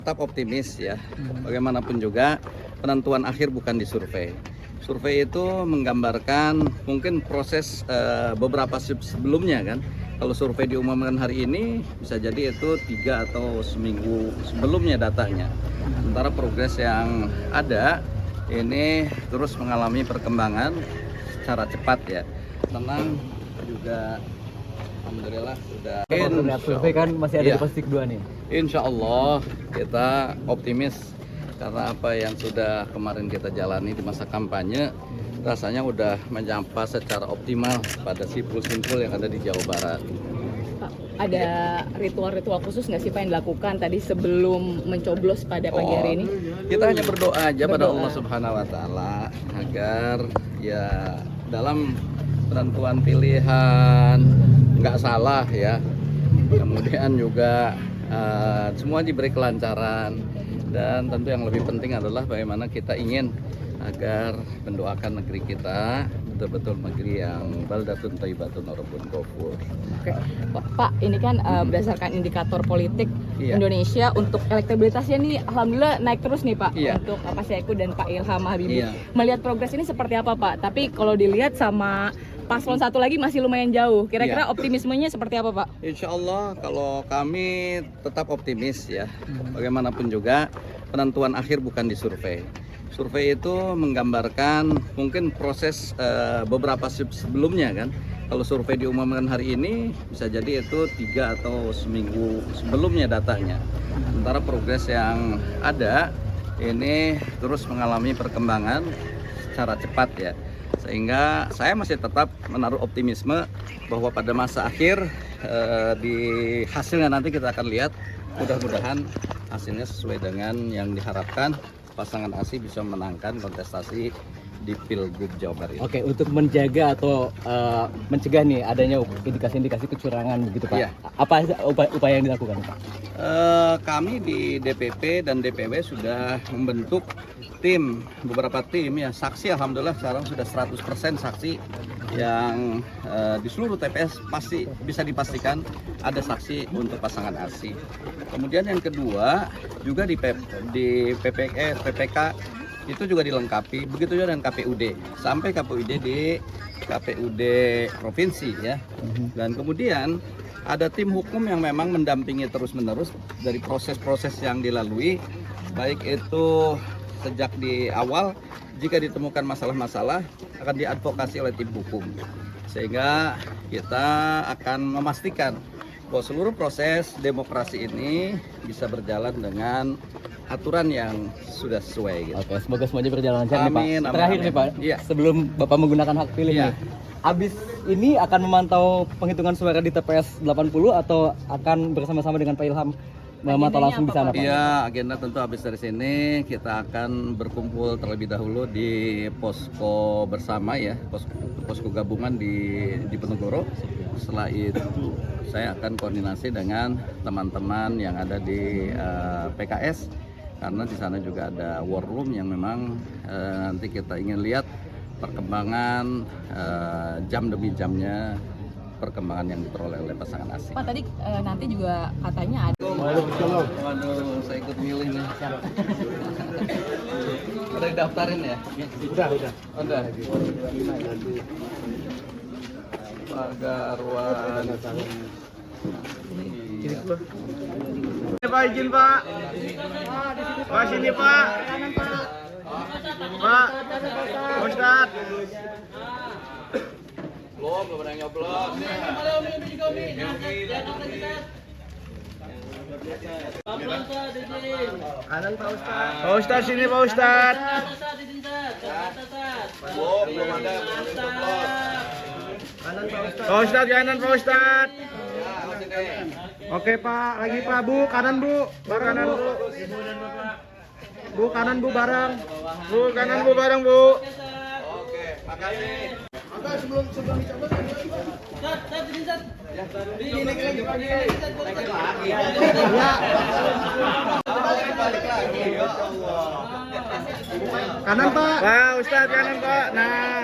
Tetap optimis ya, bagaimanapun juga penentuan akhir bukan di survei. Survei itu menggambarkan mungkin proses beberapa sebelumnya kan. Kalau survei diumumkan hari ini bisa jadi itu 3 atau seminggu sebelumnya datanya. Sementara progres yang ada ini terus mengalami perkembangan secara cepat ya. Tenang juga. Alhamdulillah sudah. Survei kan masih ada di pos 2 nih. Insya Allah kita optimis karena apa yang sudah kemarin kita jalani di masa kampanye rasanya udah menyampa secara optimal pada simpul-simpul yang ada di Jawa Barat. Pak, ada ritual-ritual khusus nggak sih Pak yang dilakukan tadi sebelum mencoblos pada pagi hari ini? Kita hanya berdoa aja pada Allah Subhanahu Wa Taala agar ya dalam penentuan pilihan nggak salah ya, kemudian juga semua diberi kelancaran, dan tentu yang lebih penting adalah bagaimana kita ingin agar mendoakan negeri kita betul-betul negeri yang baldatun thayyibatun wa rabbun ghafur. Oke. Pak, ini kan berdasarkan indikator politik Indonesia untuk elektabilitasnya nih alhamdulillah naik terus nih Pak, untuk Pak Syahiku dan Pak Ilham Habibie. Melihat progres ini seperti apa Pak? Tapi kalau dilihat sama paslon satu lagi masih lumayan jauh. Kira-kira optimismenya seperti apa Pak? Insya Allah kalau kami tetap optimis ya, bagaimanapun juga penentuan akhir bukan di survei. Survei itu menggambarkan mungkin proses beberapa sebelumnya kan. Kalau survei diumumkan hari ini bisa jadi itu 3 atau seminggu sebelumnya datanya. Sementara progres yang ada ini terus mengalami perkembangan secara cepat ya. Sehingga saya masih tetap menaruh optimisme bahwa pada masa akhir di hasilnya nanti kita akan lihat, mudah-mudahan hasilnya sesuai dengan yang diharapkan, pasangan ASI bisa menangkan kontestasi di Pilgub Jawa Barat. Oke, untuk menjaga atau mencegah nih adanya indikasi-indikasi kecurangan begitu Pak. Apa upaya yang dilakukan Pak? Kami di DPP dan DPW sudah membentuk beberapa tim ya, saksi alhamdulillah sekarang sudah 100% saksi yang di seluruh TPS pasti bisa dipastikan ada saksi untuk pasangan ASI. Kemudian yang kedua juga di PPK itu juga dilengkapi, begitu juga dengan KPUD, sampai KPUD di KPUD provinsi ya. Dan kemudian ada tim hukum yang memang mendampingi terus-menerus dari proses-proses yang dilalui, baik itu sejak di awal, jika ditemukan masalah-masalah akan diadvokasi oleh tim hukum, sehingga kita akan memastikan bahwa seluruh proses demokrasi ini bisa berjalan dengan aturan yang sudah sesuai gitu. Oke, semoga semuanya berjalan lancar nih Pak. Terakhir nih Pak, sebelum Bapak menggunakan hak pilih nih, abis ini akan memantau penghitungan suara di TPS 80 atau akan bersama-sama dengan Pak Ilham memantau langsung di sana Pak? Iya, agenda tentu habis dari sini kita akan berkumpul terlebih dahulu di posko bersama ya, posko gabungan di Penegoro. Setelah itu saya akan koordinasi dengan teman-teman yang ada di PKS, karena di sana juga ada war room yang memang nanti kita ingin lihat perkembangan jam demi jamnya, perkembangan yang diperoleh oleh pasangan ASI. Pak, tadi nanti juga katanya ada. Waduh, saya ikut milih nih. Udah didaftarin ya? Udah. Pak Garwan. Pak, izin Pak. Pak, sini Pak. Pak, Ustaz. Belum ada yang nyoblos. Kanan Pak Ustaz. Pak Ustaz, sini Pak Ustaz. Belum ada yang nyoblos. Pak Ustaz, kanan Pak Ustaz. Oke Pak, lagi Pak, Bu, kanan Bu. Kanan Bu. Bu, kanan Bu bareng. Bu, kanan Bu bareng Bu. Oke, makasih. Agak sebelum dicoba. Kanan Pak. Pak Ustaz, kanan Pak. Nah.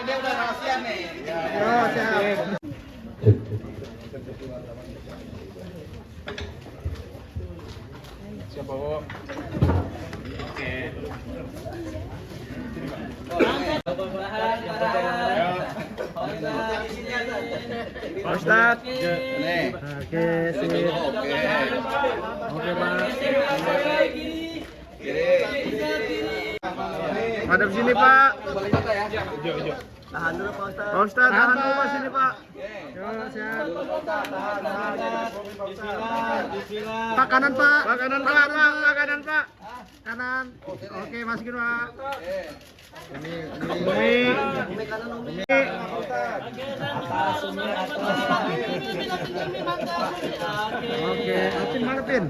Dia udah rahasia nih. Oh, siap. Siapa Bu? Oke. Pak Ustadz. Nih. Oke, sip. Oke, Pak. Madep sini, Pak. Tahan dulu Pak Ustadz. Pak Ustadz, tahan dulu Pak sini, Pak. Yo, siap. Pak kanan, Pak. Pak kanan, Pak. Pak kanan, Pak. Kanan. Oke, masukin, Pak. Ini. Oke, Pin mana Pin?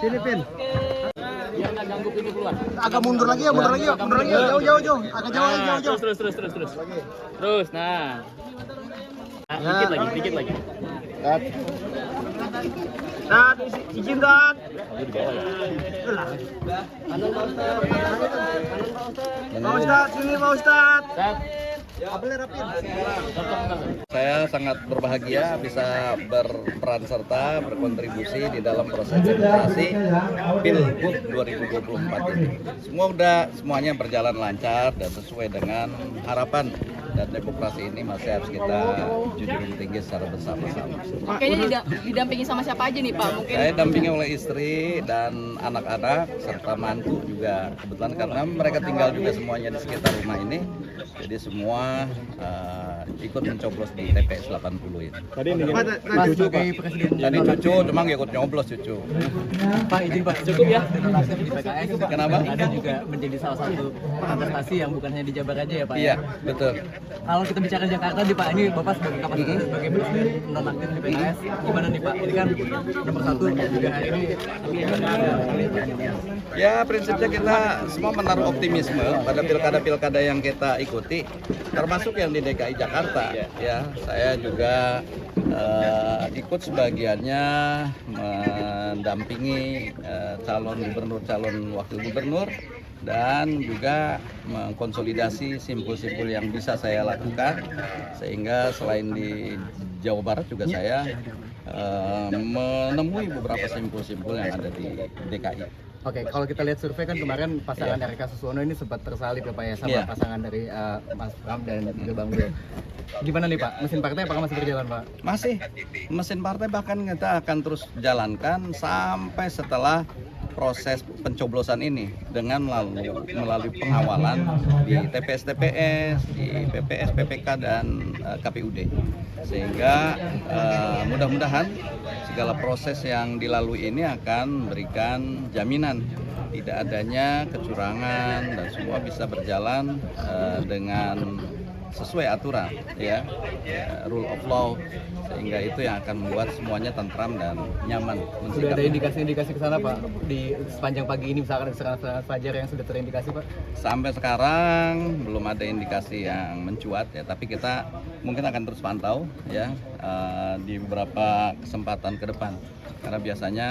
Sini Pin. Agak mundur lagi ya, mundur lagi ya, jauh. Agak jauh. Terus, nah. Dikit lagi. Nah, izin Dan. Pak Ustadz, sini Pak Ustadz. Saya sangat berbahagia bisa berperan serta berkontribusi di dalam proses demokrasi Pilgub 2024 ini. Semuanya berjalan lancar dan sesuai dengan harapan, dan demokrasi ini masih harus kita junjung tinggi secara bersama-sama. Kayaknya didampingi sama siapa aja nih Pak? Mungkin Saya dampingi oleh istri dan anak-anak serta mantu juga, kebetulan karena mereka tinggal juga semuanya di sekitar rumah ini. Jadi semua ikut mencoblos di TPS 80 ini. Tadi cucu sebagai presiden. Tadi cucu, cuma nggak ikut nyoblos cucu. Pak, izin Pak, cukup ya di PKS. Kenapa? Ada juga menjadi salah satu kontestasi yang bukan hanya di Jabar aja ya Pak. Iya, betul. Kalau kita bicara Jakarta nih Pak, ini Bapak sebagai kapasitas sebagai presiden nonaktif di PKS, gimana nih Pak? Ini kan nomor 1 juga hari ini. Ya, prinsipnya kita semua menaruh optimisme pada pilkada-pilkada yang kita ikuti, termasuk yang di DKI Jakarta. Ya, saya juga ikut sebagiannya mendampingi calon gubernur, calon wakil gubernur, dan juga mengkonsolidasi simpul-simpul yang bisa saya lakukan, sehingga selain di Jawa Barat juga saya menemui beberapa simpul-simpul yang ada di DKI. Oke, kalau kita lihat survei kan kemarin pasangan RK Suswono ini sempat tersalib ya Pak ya sama pasangan dari Mas Pram dan juga Bang Dul. Gimana nih Pak, mesin partai apakah masih berjalan Pak? Masih, mesin partai bahkan kita akan terus jalankan sampai setelah proses pencoblosan ini dengan melalui pengawalan di TPS-TPS, di PPS, PPK, dan KPUD. Sehingga mudah-mudahan segala proses yang dilalui ini akan memberikan jaminan tidak adanya kecurangan dan semua bisa berjalan dengan sesuai aturan, ya, rule of law, sehingga itu yang akan membuat semuanya tentram dan nyaman. Sudah ada indikasi-indikasi ke sana Pak di sepanjang pagi ini, misalkan serangan fajar yang sudah terindikasi Pak? Sampai sekarang belum ada indikasi yang mencuat ya, tapi kita mungkin akan terus pantau ya di beberapa kesempatan ke depan, karena biasanya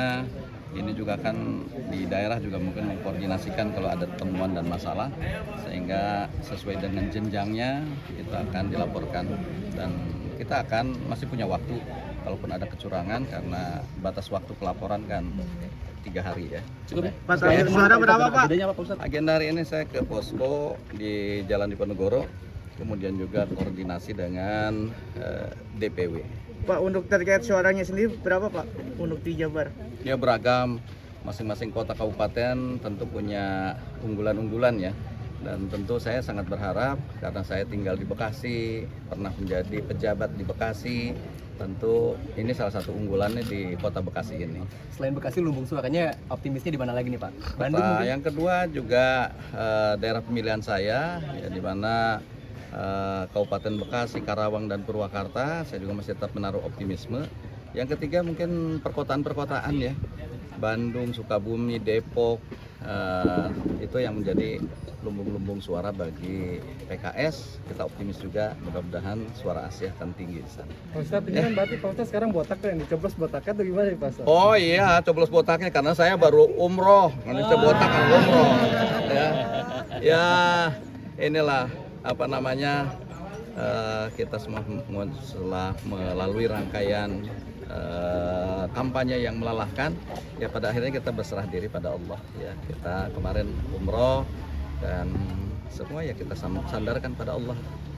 ini juga kan di daerah juga mungkin mengkoordinasikan kalau ada temuan dan masalah, sehingga sesuai dengan jenjangnya itu akan dilaporkan, dan kita akan masih punya waktu kalaupun ada kecurangan, karena batas waktu pelaporan kan 3 hari ya. Cukup. Pak, suara berapa Pak? Agenda hari ini saya ke posko di Jalan Diponegoro, kemudian juga koordinasi dengan DPW. Pak, untuk terkait suaranya sendiri berapa Pak untuk di Jabar? Ya beragam, masing-masing kota kabupaten tentu punya unggulan-unggulan ya. Dan tentu saya sangat berharap, karena saya tinggal di Bekasi, pernah menjadi pejabat di Bekasi, tentu ini salah satu unggulannya di kota Bekasi ini. Selain Bekasi, lumbung suaranya optimisnya di mana lagi nih Pak? Bandung mungkin? Yang kedua juga daerah pemilihan saya, ya, di mana Kabupaten Bekasi, Karawang, dan Purwakarta, saya juga masih tetap menaruh optimisme. Yang ketiga mungkin perkotaan-perkotaan ya, Bandung, Sukabumi, Depok, itu yang menjadi lumbung-lumbung suara bagi PKS. Kita optimis juga, mudah-mudahan suara Asia akan tinggi di sana. Pak Ustadz, ini kan berarti Pak Ustadz sekarang botak yang dicoblos botaknya atau gimana nih Pak Ustadz? Oh iya, coblos botaknya karena saya baru umroh, manusia botak kan umroh. Ya inilah apa namanya, kita semua setelah melalui rangkaian kampanye yang melelahkan, ya pada akhirnya kita berserah diri pada Allah. Ya, kita kemarin umroh dan semua ya kita sandarkan pada Allah.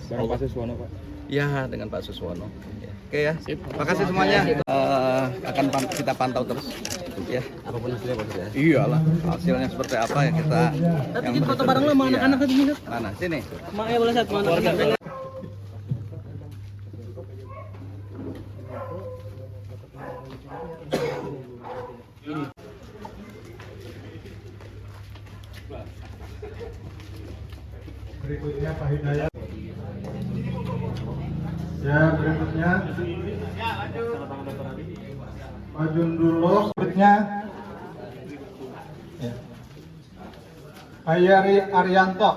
Bareng Pak Suswono, Pak. Ya, dengan Pak Suswono. Ya. Oke ya, makasih semuanya. Akan kita pantau terus. Ya, apapun hasilnya bagus ya. Iyalah, hasilnya seperti apa ya kita. Tapi yang foto bareng lo sama anak-anak tadi minat. Mana? Sini. Makanya boleh satu anak. Berikutnya Pak Hidayat. Ya, berikutnya Pak Jundulo. Berikutnya ya. Pak Yari Arianto.